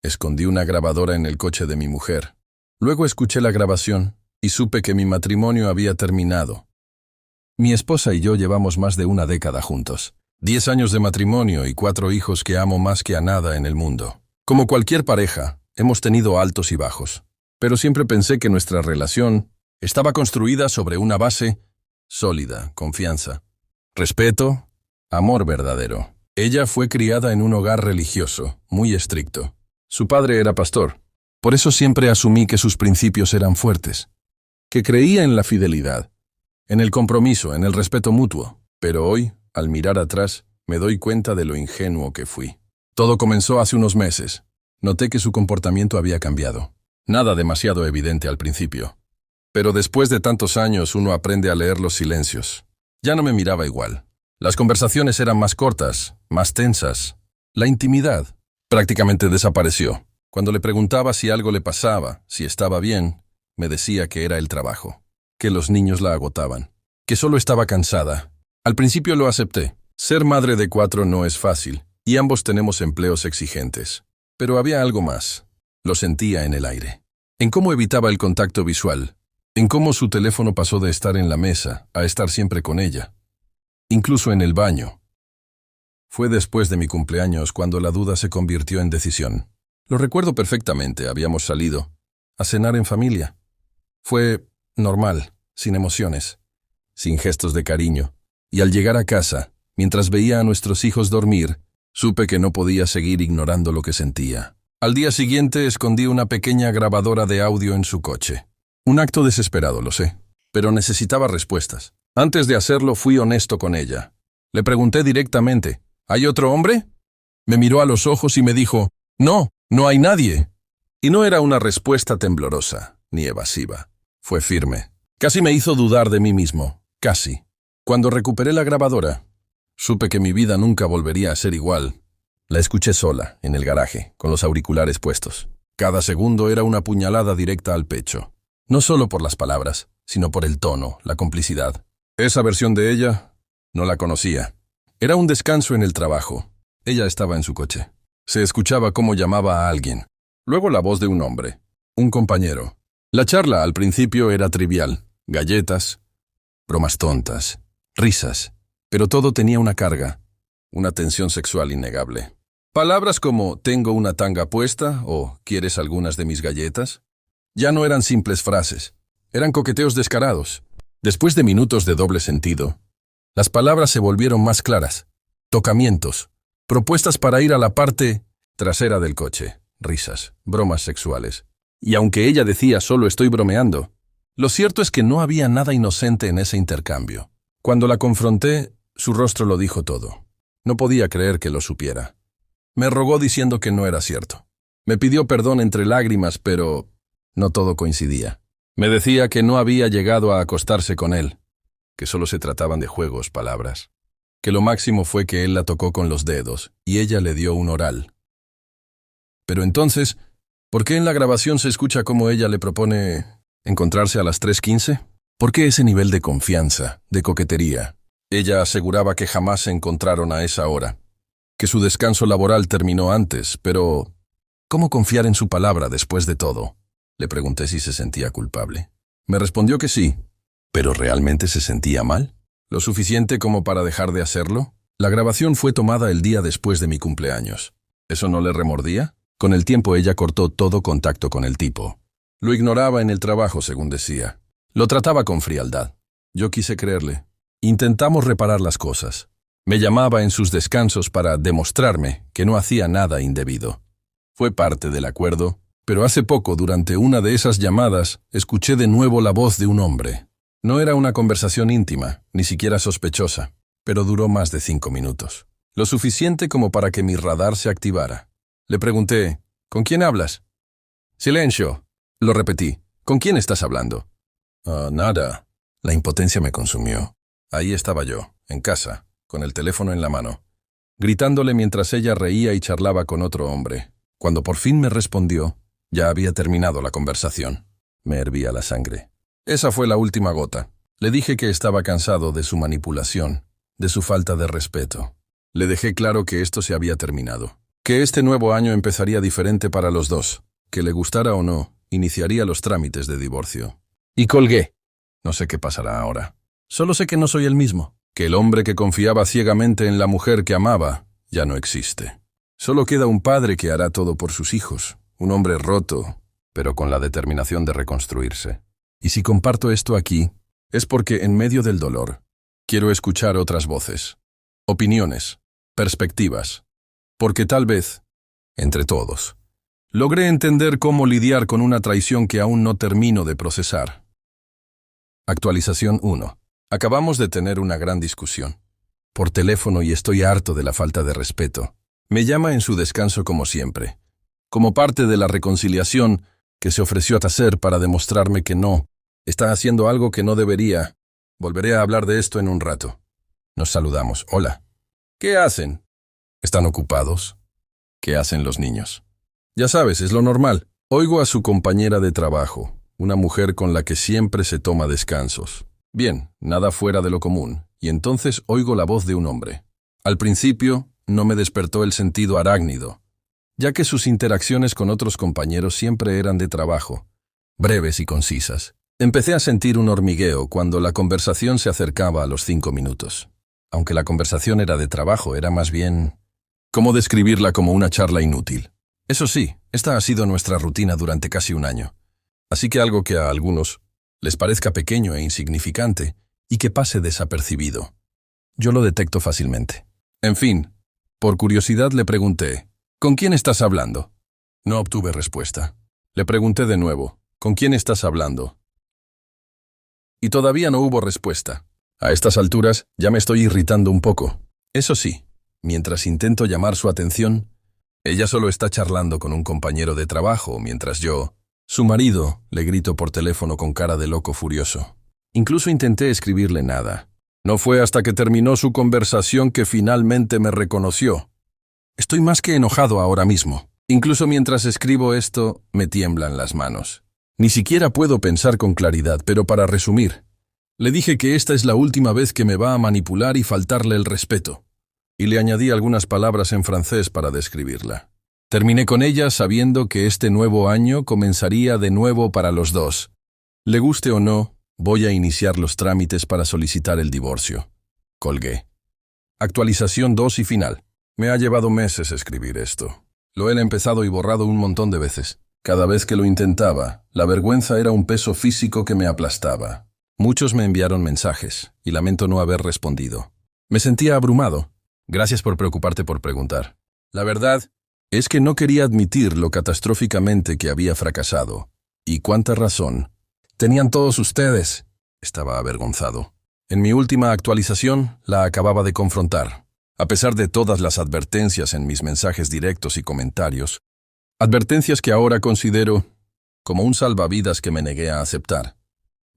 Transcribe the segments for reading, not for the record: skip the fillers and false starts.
Escondí una grabadora en el coche de mi mujer. Luego escuché la grabación y supe que mi matrimonio había terminado. Mi esposa y yo llevamos más de una década juntos. 10 años de matrimonio y 4 hijos que amo más que a nada en el mundo. Como cualquier pareja, hemos tenido altos y bajos. Pero siempre pensé que nuestra relación estaba construida sobre una base sólida, confianza, respeto, amor verdadero. Ella fue criada en un hogar religioso, muy estricto. Su padre era pastor. Por eso siempre asumí que sus principios eran fuertes, que creía en la fidelidad, en el compromiso, en el respeto mutuo. Pero hoy, al mirar atrás, me doy cuenta de lo ingenuo que fui. Todo comenzó hace unos meses. Noté que su comportamiento había cambiado. Nada demasiado evidente al principio. Pero después de tantos años uno aprende a leer los silencios. Ya no me miraba igual. Las conversaciones eran más cortas, más tensas. La intimidad prácticamente desapareció. Cuando le preguntaba si algo le pasaba, si estaba bien, me decía que era el trabajo, que los niños la agotaban, que solo estaba cansada. Al principio lo acepté. Ser madre de 4 no es fácil, y ambos tenemos empleos exigentes. Pero había algo más. Lo sentía en el aire. En cómo evitaba el contacto visual. En cómo su teléfono pasó de estar en la mesa a estar siempre con ella. Incluso en el baño. Fue después de mi cumpleaños cuando la duda se convirtió en decisión. Lo recuerdo perfectamente, habíamos salido a cenar en familia. Fue normal, sin emociones, sin gestos de cariño. Y al llegar a casa, mientras veía a nuestros hijos dormir, supe que no podía seguir ignorando lo que sentía. Al día siguiente escondí una pequeña grabadora de audio en su coche. Un acto desesperado, lo sé, pero necesitaba respuestas. Antes de hacerlo fui honesto con ella. Le pregunté directamente, ¿hay otro hombre? Me miró a los ojos y me dijo, no, no hay nadie. Y no era una respuesta temblorosa, ni evasiva. Fue firme. Casi me hizo dudar de mí mismo, casi. Cuando recuperé la grabadora, supe que mi vida nunca volvería a ser igual. La escuché sola, en el garaje, con los auriculares puestos. Cada segundo era una puñalada directa al pecho. No solo por las palabras, sino por el tono, la complicidad. Esa versión de ella no la conocía. Era un descanso en el trabajo. Ella estaba en su coche. Se escuchaba cómo llamaba a alguien. Luego la voz de un hombre, un compañero. La charla al principio era trivial. Galletas, bromas tontas, risas. Pero todo tenía una carga, una tensión sexual innegable. Palabras como «tengo una tanga puesta» o «¿quieres algunas de mis galletas?» ya no eran simples frases, eran coqueteos descarados. Después de minutos de doble sentido, las palabras se volvieron más claras. Tocamientos, propuestas para ir a la parte trasera del coche, risas, bromas sexuales. Y aunque ella decía «solo estoy bromeando», lo cierto es que no había nada inocente en ese intercambio. Cuando la confronté, su rostro lo dijo todo. No podía creer que lo supiera. Me rogó diciendo que no era cierto. Me pidió perdón entre lágrimas, pero no todo coincidía. Me decía que no había llegado a acostarse con él, que solo se trataban de juegos, palabras. Que lo máximo fue que él la tocó con los dedos y ella le dio un oral. Pero entonces, ¿por qué en la grabación se escucha cómo ella le propone encontrarse a las 3:15? ¿Por qué ese nivel de confianza, de coquetería? Ella aseguraba que jamás se encontraron a esa hora, que su descanso laboral terminó antes, pero ¿cómo confiar en su palabra después de todo? Le pregunté si se sentía culpable. Me respondió que sí, pero ¿realmente se sentía mal? ¿Lo suficiente como para dejar de hacerlo? La grabación fue tomada el día después de mi cumpleaños. ¿Eso no le remordía? Con el tiempo ella cortó todo contacto con el tipo. Lo ignoraba en el trabajo, según decía. Lo trataba con frialdad. Yo quise creerle. Intentamos reparar las cosas. Me llamaba en sus descansos para demostrarme que no hacía nada indebido. Fue parte del acuerdo, pero hace poco, durante una de esas llamadas, escuché de nuevo la voz de un hombre. No era una conversación íntima, ni siquiera sospechosa, pero duró más de 5 minutos. Lo suficiente como para que mi radar se activara. Le pregunté, ¿con quién hablas? Silencio. Lo repetí. ¿Con quién estás hablando? Nada. La impotencia me consumió. Ahí estaba yo, en casa, con el teléfono en la mano, gritándole mientras ella reía y charlaba con otro hombre. Cuando por fin me respondió, ya había terminado la conversación. Me hervía la sangre. Esa fue la última gota. Le dije que estaba cansado de su manipulación, de su falta de respeto. Le dejé claro que esto se había terminado, que este nuevo año empezaría diferente para los dos, que le gustara o no, iniciaría los trámites de divorcio. Y colgué. No sé qué pasará ahora. Solo sé que no soy el mismo, que el hombre que confiaba ciegamente en la mujer que amaba ya no existe. Solo queda un padre que hará todo por sus hijos, un hombre roto, pero con la determinación de reconstruirse. Y si comparto esto aquí, es porque en medio del dolor quiero escuchar otras voces, opiniones, perspectivas, porque tal vez, entre todos, logré entender cómo lidiar con una traición que aún no termino de procesar. Actualización 1. Acabamos de tener una gran discusión. Por teléfono y estoy harto de la falta de respeto. Me llama en su descanso como siempre. Como parte de la reconciliación que se ofreció a hacer para demostrarme que no, está haciendo algo que no debería. Volveré a hablar de esto en un rato. Nos saludamos. Hola. ¿Qué hacen? ¿Están ocupados? ¿Qué hacen los niños? Ya sabes, es lo normal. Oigo a su compañera de trabajo, una mujer con la que siempre se toma descansos. Bien, nada fuera de lo común, y entonces oigo la voz de un hombre. Al principio, no me despertó el sentido arácnido, ya que sus interacciones con otros compañeros siempre eran de trabajo, breves y concisas. Empecé a sentir un hormigueo cuando la conversación se acercaba a los 5 minutos. Aunque la conversación era de trabajo, era más bien... ¿Cómo describirla como una charla inútil? Eso sí, esta ha sido nuestra rutina durante casi un año. Así que algo que a algunos les parezca pequeño e insignificante y que pase desapercibido, yo lo detecto fácilmente. En fin, por curiosidad le pregunté, ¿con quién estás hablando? No obtuve respuesta. Le pregunté de nuevo, ¿con quién estás hablando? Y todavía no hubo respuesta. A estas alturas ya me estoy irritando un poco. Eso sí, mientras intento llamar su atención, ella solo está charlando con un compañero de trabajo, mientras yo, su marido, le grito por teléfono con cara de loco furioso. Incluso intenté escribirle nada. No fue hasta que terminó su conversación que finalmente me reconoció. Estoy más que enojado ahora mismo. Incluso mientras escribo esto, me tiemblan las manos. Ni siquiera puedo pensar con claridad, pero para resumir, le dije que esta es la última vez que me va a manipular y faltarle el respeto. Y le añadí algunas palabras en francés para describirla. Terminé con ella sabiendo que este nuevo año comenzaría de nuevo para los dos. Le guste o no, voy a iniciar los trámites para solicitar el divorcio. Colgué. Actualización 2 y final. Me ha llevado meses escribir esto. Lo he empezado y borrado un montón de veces. Cada vez que lo intentaba, la vergüenza era un peso físico que me aplastaba. Muchos me enviaron mensajes, y lamento no haber respondido. Me sentía abrumado. Gracias por preocuparte por preguntar. La verdad es que no quería admitir lo catastróficamente que había fracasado. Y cuánta razón tenían todos ustedes. Estaba avergonzado. En mi última actualización la acababa de confrontar. A pesar de todas las advertencias en mis mensajes directos y comentarios, advertencias que ahora considero como un salvavidas que me negué a aceptar.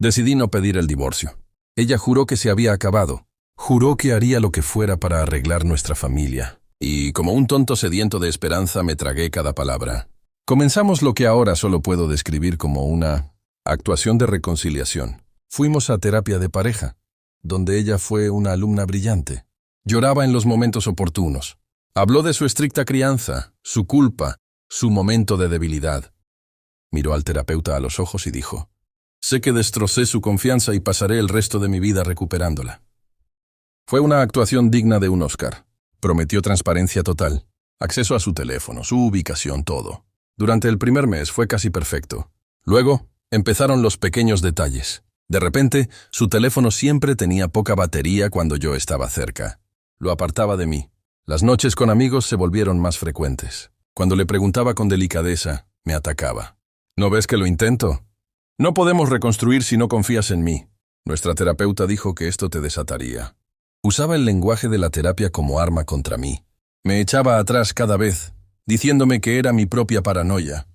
Decidí no pedir el divorcio. Ella juró que se había acabado. Juró que haría lo que fuera para arreglar nuestra familia. Y como un tonto sediento de esperanza me tragué cada palabra. Comenzamos lo que ahora solo puedo describir como una actuación de reconciliación. Fuimos a terapia de pareja, donde ella fue una alumna brillante. Lloraba en los momentos oportunos. Habló de su estricta crianza, su culpa, su momento de debilidad. Miró al terapeuta a los ojos y dijo, «Sé que destrocé su confianza y pasaré el resto de mi vida recuperándola». Fue una actuación digna de un Oscar. Prometió transparencia total, acceso a su teléfono, su ubicación, todo. Durante el primer mes fue casi perfecto. Luego, empezaron los pequeños detalles. De repente, su teléfono siempre tenía poca batería cuando yo estaba cerca. Lo apartaba de mí. Las noches con amigos se volvieron más frecuentes. Cuando le preguntaba con delicadeza, me atacaba. ¿No ves que lo intento? No podemos reconstruir si no confías en mí. Nuestra terapeuta dijo que esto te desataría. Usaba el lenguaje de la terapia como arma contra mí. Me echaba atrás cada vez, diciéndome que era mi propia paranoia,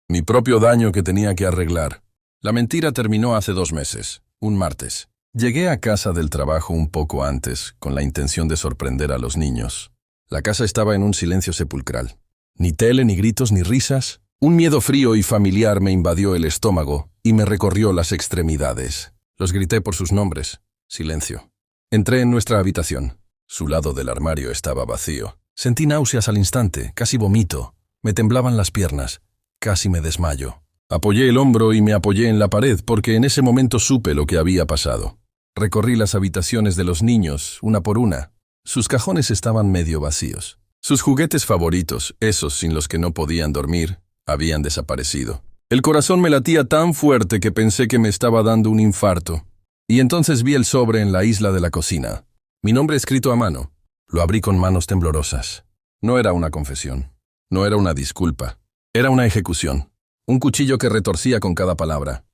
mi propio daño que tenía que arreglar. La mentira terminó hace 2 meses, un martes. Llegué a casa del trabajo un poco antes, con la intención de sorprender a los niños. La casa estaba en un silencio sepulcral. Ni tele, ni gritos, ni risas. Un miedo frío y familiar me invadió el estómago y me recorrió las extremidades. Los grité por sus nombres. Silencio. Entré en nuestra habitación. Su lado del armario estaba vacío. Sentí náuseas al instante, casi vomito. Me temblaban las piernas, casi me desmayo. Apoyé el hombro y me apoyé en la pared porque en ese momento supe lo que había pasado. Recorrí las habitaciones de los niños, una por una. Sus cajones estaban medio vacíos. Sus juguetes favoritos, esos sin los que no podían dormir, habían desaparecido. El corazón me latía tan fuerte que pensé que me estaba dando un infarto. Y entonces vi el sobre en la isla de la cocina. Mi nombre escrito a mano. Lo abrí con manos temblorosas. No era una confesión. No era una disculpa. Era una ejecución. Un cuchillo que retorcía con cada palabra.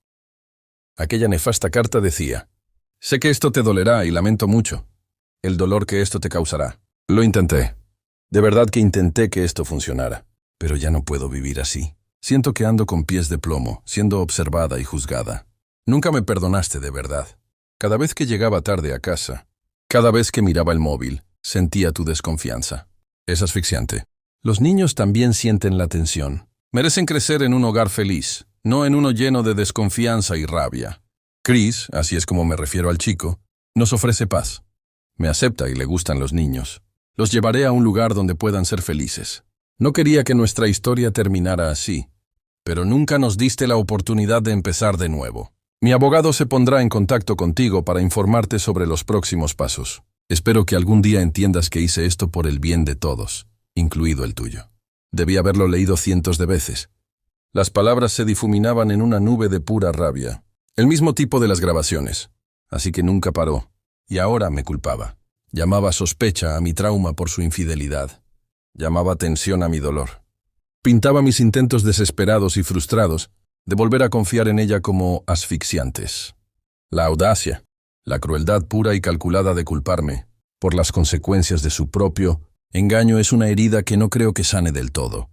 Aquella nefasta carta decía: sé que esto te dolerá y lamento mucho el dolor que esto te causará. Lo intenté. De verdad que intenté que esto funcionara. Pero ya no puedo vivir así. Siento que ando con pies de plomo, siendo observada y juzgada. Nunca me perdonaste de verdad. Cada vez que llegaba tarde a casa, cada vez que miraba el móvil, sentía tu desconfianza. Es asfixiante. Los niños también sienten la tensión. Merecen crecer en un hogar feliz, no en uno lleno de desconfianza y rabia. Chris, así es como me refiero al chico, nos ofrece paz. Me acepta y le gustan los niños. Los llevaré a un lugar donde puedan ser felices. No quería que nuestra historia terminara así, pero nunca nos diste la oportunidad de empezar de nuevo. Mi abogado se pondrá en contacto contigo para informarte sobre los próximos pasos. Espero que algún día entiendas que hice esto por el bien de todos, incluido el tuyo. Debí haberlo leído cientos de veces. Las palabras se difuminaban en una nube de pura rabia. El mismo tipo de las grabaciones. Así que nunca paró. Y ahora me culpaba. Llamaba sospecha a mi trauma por su infidelidad. Llamaba tensión a mi dolor. Pintaba mis intentos desesperados y frustrados de volver a confiar en ella como asfixiantes. La audacia, la crueldad pura y calculada de culparme por las consecuencias de su propio engaño es una herida que no creo que sane del todo.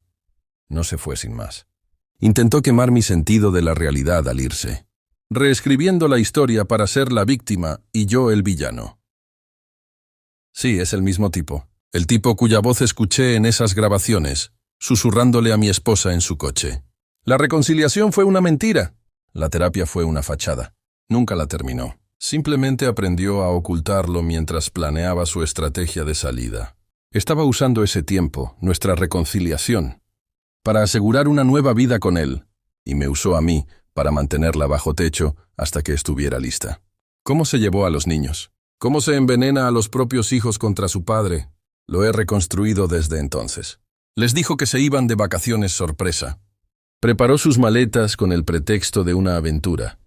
No se fue sin más. Intentó quemar mi sentido de la realidad al irse, reescribiendo la historia para ser la víctima y yo el villano. Sí, es el mismo tipo. El tipo cuya voz escuché en esas grabaciones, susurrándole a mi esposa en su coche. La reconciliación fue una mentira. La terapia fue una fachada. Nunca la terminó. Simplemente aprendió a ocultarlo mientras planeaba su estrategia de salida. Estaba usando ese tiempo, nuestra reconciliación, para asegurar una nueva vida con él, y me usó a mí para mantenerla bajo techo hasta que estuviera lista. ¿Cómo se llevó a los niños? ¿Cómo se envenena a los propios hijos contra su padre? Lo he reconstruido desde entonces. Les dijo que se iban de vacaciones sorpresa. Preparó sus maletas con el pretexto de una aventura,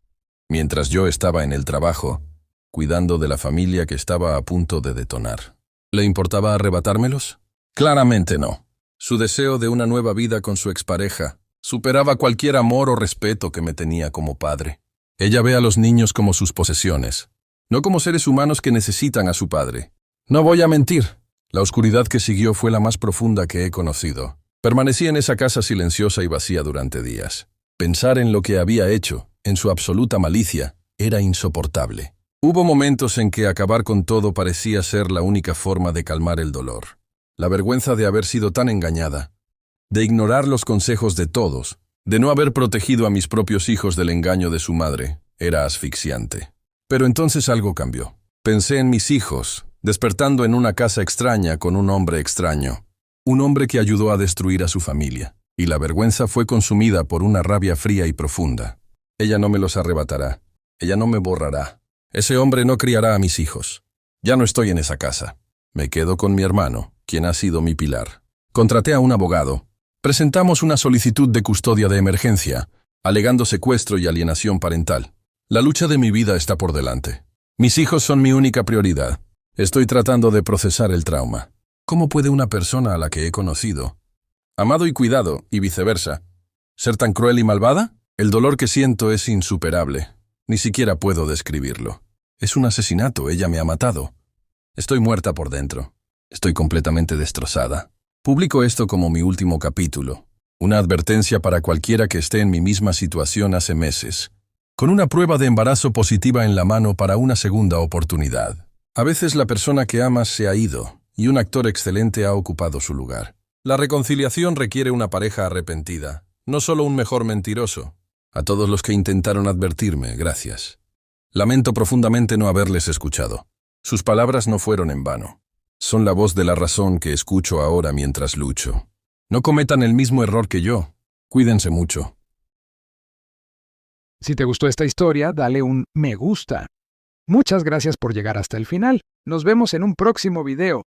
mientras yo estaba en el trabajo, cuidando de la familia que estaba a punto de detonar. ¿Le importaba arrebatármelos? Claramente no. Su deseo de una nueva vida con su expareja superaba cualquier amor o respeto que me tenía como padre. Ella ve a los niños como sus posesiones, no como seres humanos que necesitan a su padre. No voy a mentir. La oscuridad que siguió fue la más profunda que he conocido. Permanecí en esa casa silenciosa y vacía durante días. Pensar en lo que había hecho, en su absoluta malicia, era insoportable. Hubo momentos en que acabar con todo parecía ser la única forma de calmar el dolor. La vergüenza de haber sido tan engañada, de ignorar los consejos de todos, de no haber protegido a mis propios hijos del engaño de su madre, era asfixiante. Pero entonces algo cambió. Pensé en mis hijos, despertando en una casa extraña con un hombre extraño. Un hombre que ayudó a destruir a su familia, y la vergüenza fue consumida por una rabia fría y profunda. Ella no me los arrebatará. Ella no me borrará. Ese hombre no criará a mis hijos. Ya no estoy en esa casa. Me quedo con mi hermano, quien ha sido mi pilar. Contraté a un abogado. Presentamos una solicitud de custodia de emergencia, alegando secuestro y alienación parental. La lucha de mi vida está por delante. Mis hijos son mi única prioridad. Estoy tratando de procesar el trauma. ¿Cómo puede una persona a la que he conocido, amado y cuidado, y viceversa, ser tan cruel y malvada? El dolor que siento es insuperable. Ni siquiera puedo describirlo. Es un asesinato, ella me ha matado. Estoy muerta por dentro. Estoy completamente destrozada. Publico esto como mi último capítulo. Una advertencia para cualquiera que esté en mi misma situación hace meses, con una prueba de embarazo positiva en la mano para una segunda oportunidad. A veces la persona que amas se ha ido, y un actor excelente ha ocupado su lugar. La reconciliación requiere una pareja arrepentida, no solo un mejor mentiroso. A todos los que intentaron advertirme, gracias. Lamento profundamente no haberles escuchado. Sus palabras no fueron en vano. Son la voz de la razón que escucho ahora mientras lucho. No cometan el mismo error que yo. Cuídense mucho. Si te gustó esta historia, dale un me gusta. Muchas gracias por llegar hasta el final. Nos vemos en un próximo video.